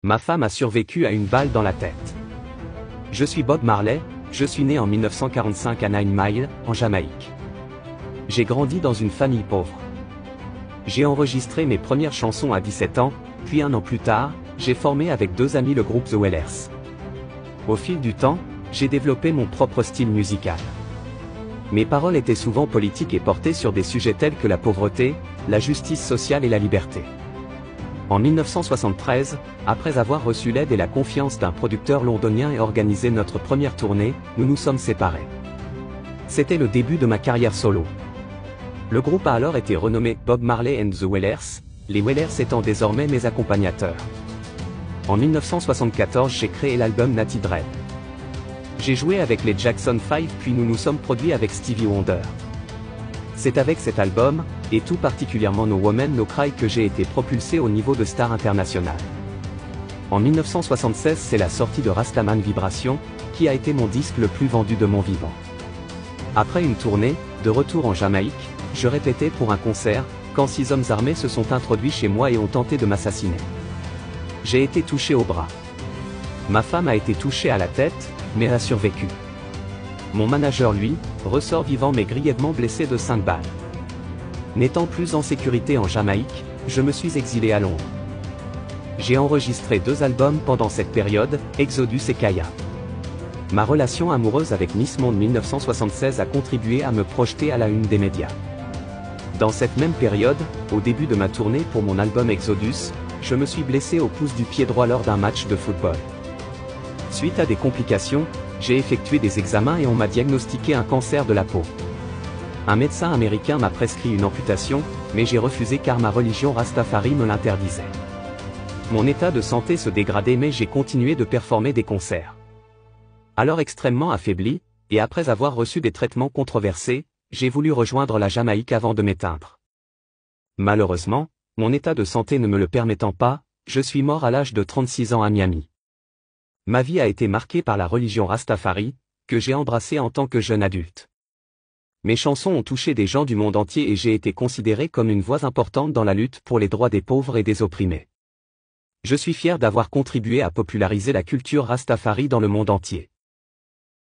Ma femme a survécu à une balle dans la tête. Je suis Bob Marley, je suis né en 1945 à 9 Mile, en Jamaïque. J'ai grandi dans une famille pauvre. J'ai enregistré mes premières chansons à 17 ans, puis un an plus tard, j'ai formé avec deux amis le groupe The Wailers. Au fil du temps, j'ai développé mon propre style musical. Mes paroles étaient souvent politiques et portées sur des sujets tels que la pauvreté, la justice sociale et la liberté. En 1973, après avoir reçu l'aide et la confiance d'un producteur londonien et organisé notre première tournée, nous nous sommes séparés. C'était le début de ma carrière solo. Le groupe a alors été renommé Bob Marley and the Wailers, les Wailers étant désormais mes accompagnateurs. En 1974, j'ai créé l'album Natty Dread. J'ai joué avec les Jackson 5 puis nous nous sommes produits avec Stevie Wonder. C'est avec cet album, et tout particulièrement No Woman No Cry que j'ai été propulsé au niveau de star international. En 1976 c'est la sortie de Rastaman Vibration, qui a été mon disque le plus vendu de mon vivant. Après une tournée, de retour en Jamaïque, je répétais pour un concert, quand 6 hommes armés se sont introduits chez moi et ont tenté de m'assassiner. J'ai été touché au bras. Ma femme a été touchée à la tête, mais a survécu. Mon manager lui, ressort vivant mais grièvement blessé de 5 balles. N'étant plus en sécurité en Jamaïque, je me suis exilé à Londres. J'ai enregistré 2 albums pendant cette période, Exodus et Kaya. Ma relation amoureuse avec Miss Monde 1976 a contribué à me projeter à la une des médias. Dans cette même période, au début de ma tournée pour mon album Exodus, je me suis blessé au pouce du pied droit lors d'un match de football. Suite à des complications, j'ai effectué des examens et on m'a diagnostiqué un cancer de la peau. Un médecin américain m'a prescrit une amputation, mais j'ai refusé car ma religion Rastafari me l'interdisait. Mon état de santé se dégradait mais j'ai continué de performer des concerts. Alors extrêmement affaibli, et après avoir reçu des traitements controversés, j'ai voulu rejoindre la Jamaïque avant de m'éteindre. Malheureusement, mon état de santé ne me le permettant pas, je suis mort à l'âge de 36 ans à Miami. Ma vie a été marquée par la religion Rastafari, que j'ai embrassée en tant que jeune adulte. Mes chansons ont touché des gens du monde entier et j'ai été considéré comme une voix importante dans la lutte pour les droits des pauvres et des opprimés. Je suis fier d'avoir contribué à populariser la culture Rastafari dans le monde entier.